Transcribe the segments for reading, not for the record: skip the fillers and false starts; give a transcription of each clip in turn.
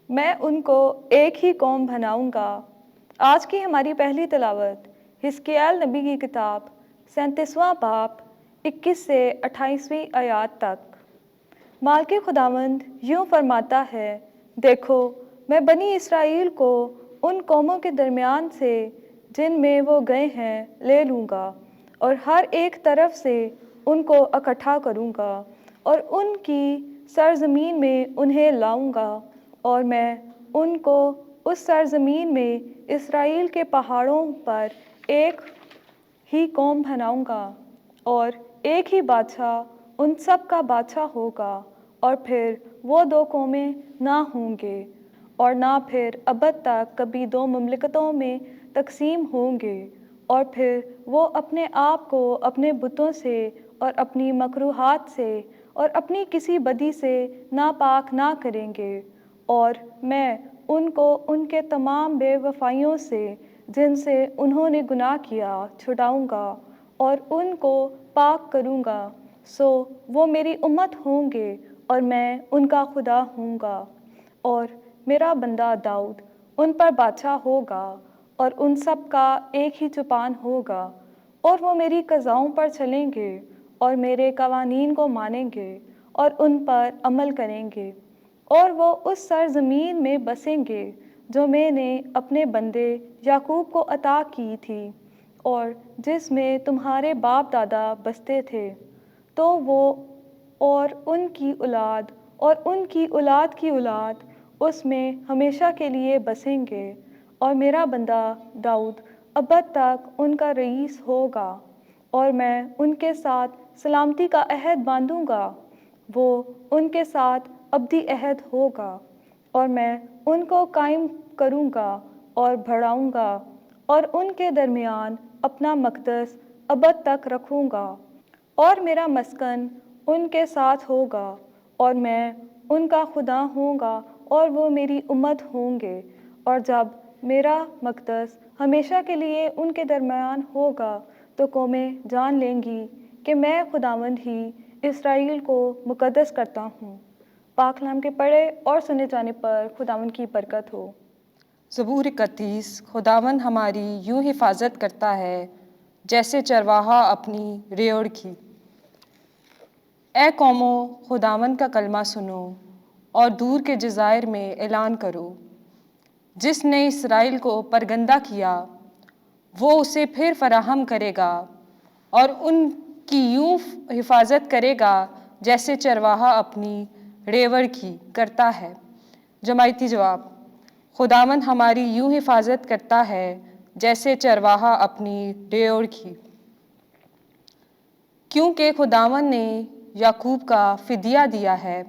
میں ان کو ایک ہی قوم بناؤں گا۔ آج کی ہماری پہلی تلاوت حزقیال نبی کی کتاب 37واں باب 21 سے 28ویں آیات تک۔ مالک خداوند یوں فرماتا ہے، دیکھو میں بنی اسرائیل کو ان قوموں کے درمیان سے جن میں وہ گئے ہیں لے لوں گا، اور ہر ایک طرف سے ان کو اکٹھا کروں گا اور ان کی سرزمین میں انہیں لاؤں گا، اور میں ان کو اس سرزمین میں اسرائیل کے پہاڑوں پر ایک ہی قوم بناؤں گا، اور ایک ہی بادشاہ ان سب کا بادشاہ ہوگا، اور پھر وہ دو قومیں نہ ہوں گے اور نہ پھر ابد تک کبھی دو مملکتوں میں تقسیم ہوں گے، اور پھر وہ اپنے آپ کو اپنے بتوں سے اور اپنی مکروہات سے اور اپنی کسی بدی سے ناپاک نہ کریں گے، اور میں ان کو ان کے تمام بے وفائیوں سے جن سے انہوں نے گناہ کیا چھڑاؤں گا اور ان کو پاک کروں گا، سو وہ میری امت ہوں گے اور میں ان کا خدا ہوں گا، اور میرا بندہ داؤد ان پر بادشاہ ہوگا، اور ان سب کا ایک ہی چوپان ہوگا، اور وہ میری قضاؤں پر چلیں گے اور میرے قوانین کو مانیں گے اور ان پر عمل کریں گے، اور وہ اس سرزمین میں بسیں گے جو میں نے اپنے بندے یعقوب کو عطا کی تھی اور جس میں تمہارے باپ دادا بستے تھے، تو وہ اور ان کی اولاد اور ان کی اولاد کی اولاد اس میں ہمیشہ کے لیے بسیں گے، اور میرا بندہ داؤد ابد تک ان کا رئیس ہوگا، اور میں ان کے ساتھ سلامتی کا عہد باندھوں گا، وہ ان کے ساتھ ابدی عہد ہوگا، اور میں ان کو قائم کروں گا اور بڑھاؤں گا، اور ان کے درمیان اپنا مقدس ابد تک رکھوں گا، اور میرا مسکن ان کے ساتھ ہوگا، اور میں ان کا خدا ہوں گا اور وہ میری امت ہوں گے، اور جب میرا مقدس ہمیشہ کے لیے ان کے درمیان ہوگا تو قومیں جان لیں گی کہ میں خداوند ہی اسرائیل کو مقدس کرتا ہوں۔ پاک کلام کے پڑھے اور سنے جانے پر خداوند کی برکت ہو۔ زبور 31۔ خداوند ہماری یوں حفاظت کرتا ہے جیسے چرواہا اپنی ریوڑ کی۔ اے قوموں، خداوند کا کلمہ سنو اور دور کے جزائر میں اعلان کرو۔ جس نے اسرائیل کو پرگندہ کیا وہ اسے پھر فراہم کرے گا اور ان کی یوں حفاظت کرے گا جیسے چرواہا اپنی ریوڑ کی کرتا ہے۔ جماعتی جواب: خداوند ہماری یوں حفاظت کرتا ہے جیسے چرواہا اپنی ریوڑ کی۔ کیونکہ خداوند نے یعقوب کا فدیہ دیا ہے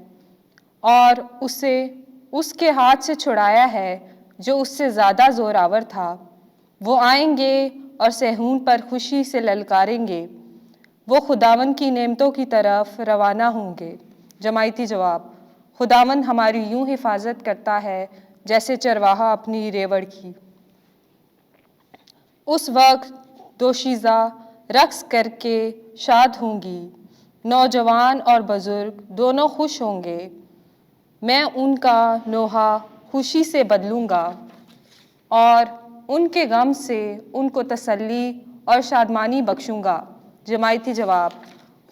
اور اسے اس کے ہاتھ سے چھڑایا ہے جو اس سے زیادہ زور آور تھا، وہ آئیں گے اور صہیون پر خوشی سے للکاریں گے، وہ خداوند کی نعمتوں کی طرف روانہ ہوں گے۔ جماعتی جواب: خداوند ہماری یوں حفاظت کرتا ہے جیسے چرواہا اپنی ریوڑ کی۔ اس وقت دوشیزہ رقص کر کے شاد ہوں گی، نوجوان اور بزرگ دونوں خوش ہوں گے، میں ان کا نوحہ خوشی سے بدلوں گا اور ان کے غم سے ان کو تسلی اور شادمانی بخشوں گا۔ جماعتی جواب: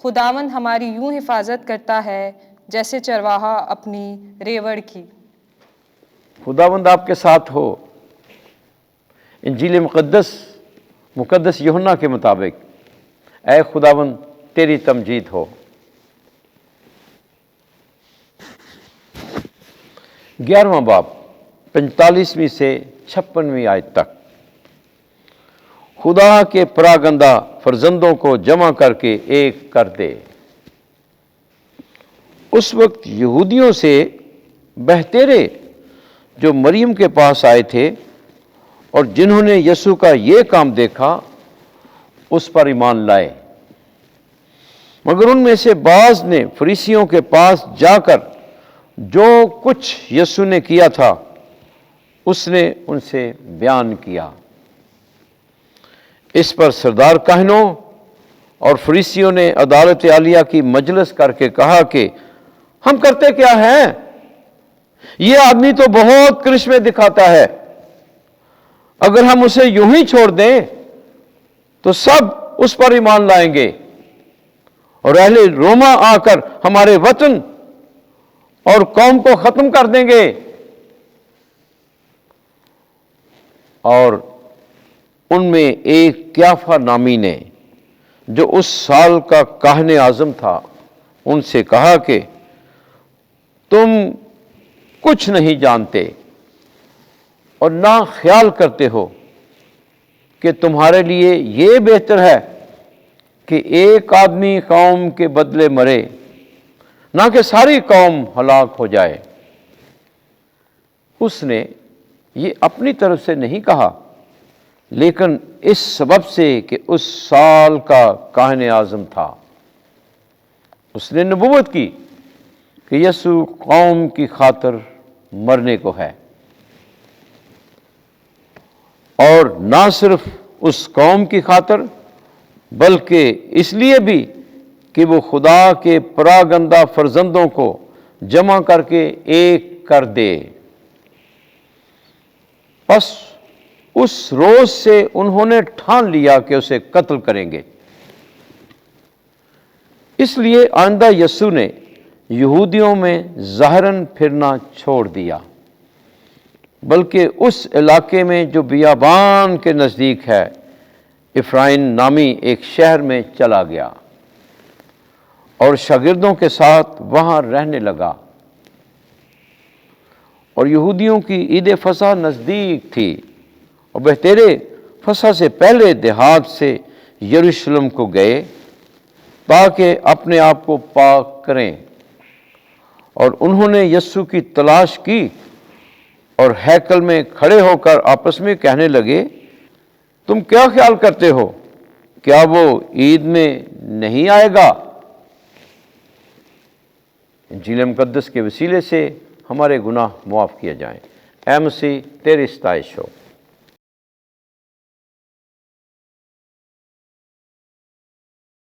خداوند ہماری یوں حفاظت کرتا ہے جیسے چرواہا اپنی ریوڑ کی۔ خداوند آپ کے ساتھ ہو۔ انجیل مقدس یوحنا کے مطابق اے خداوند تیری تمجید ہو۔ 11واں باب 45ویں سے 56ویں آیت تک۔ خدا کے پراگندہ فرزندوں کو جمع کر کے ایک کر دے۔ اس وقت یہودیوں سے بہتیرے جو مریم کے پاس آئے تھے اور جنہوں نے یسوع کا یہ کام دیکھا اس پر ایمان لائے، مگر ان میں سے بعض نے فریسیوں کے پاس جا کر جو کچھ یسوع نے کیا تھا اس نے ان سے بیان کیا۔ اس پر سردار کاہنوں اور فریسیوں نے عدالت عالیہ کی مجلس کر کے کہا کہ ہم کرتے کیا ہیں؟ یہ آدمی تو بہت کرشمے دکھاتا ہے، اگر ہم اسے یوں ہی چھوڑ دیں تو سب اس پر ایمان لائیں گے، اور اہل روما آ کر ہمارے وطن اور قوم کو ختم کر دیں گے۔ اور ان میں ایک قیافہ نامی نے، جو اس سال کا کاہن اعظم تھا، ان سے کہا کہ تم کچھ نہیں جانتے اور نہ خیال کرتے ہو کہ تمہارے لیے یہ بہتر ہے کہ ایک آدمی قوم کے بدلے مرے، نہ کہ ساری قوم ہلاک ہو جائے۔ اس نے یہ اپنی طرف سے نہیں کہا، لیکن اس سبب سے کہ اس سال کا کاہن اعظم تھا۔ اس نے نبوت کی کہ یسوع قوم کی خاطر مرنے کو ہے، اور نہ صرف اس قوم کی خاطر بلکہ اس لیے بھی کہ وہ خدا کے پراگندہ فرزندوں کو جمع کر کے ایک کر دے۔ پس اس روز سے انہوں نے ٹھان لیا کہ اسے قتل کریں گے۔ اس لیے آئندہ یسوع نے یہودیوں میں ظاہراً پھرنا چھوڑ دیا، بلکہ اس علاقے میں جو بیابان کے نزدیک ہے، افرائیم نامی ایک شہر میں چلا گیا اور شاگردوں کے ساتھ وہاں رہنے لگا۔ اور یہودیوں کی عید فصح نزدیک تھی، اور بہتیرے فصح سے پہلے دیہات سے یروشلم کو گئے تاکہ اپنے آپ کو پاک کریں۔ اور انہوں نے یسوع کی تلاش کی اور ہیکل میں کھڑے ہو کر آپس میں کہنے لگے، تم کیا خیال کرتے ہو؟ کیا وہ عید میں نہیں آئے گا؟ انجیل مقدس کے وسیلے سے ہمارے گناہ معاف کیے جائیں۔ اے مسیح، تیری ستائش ہو۔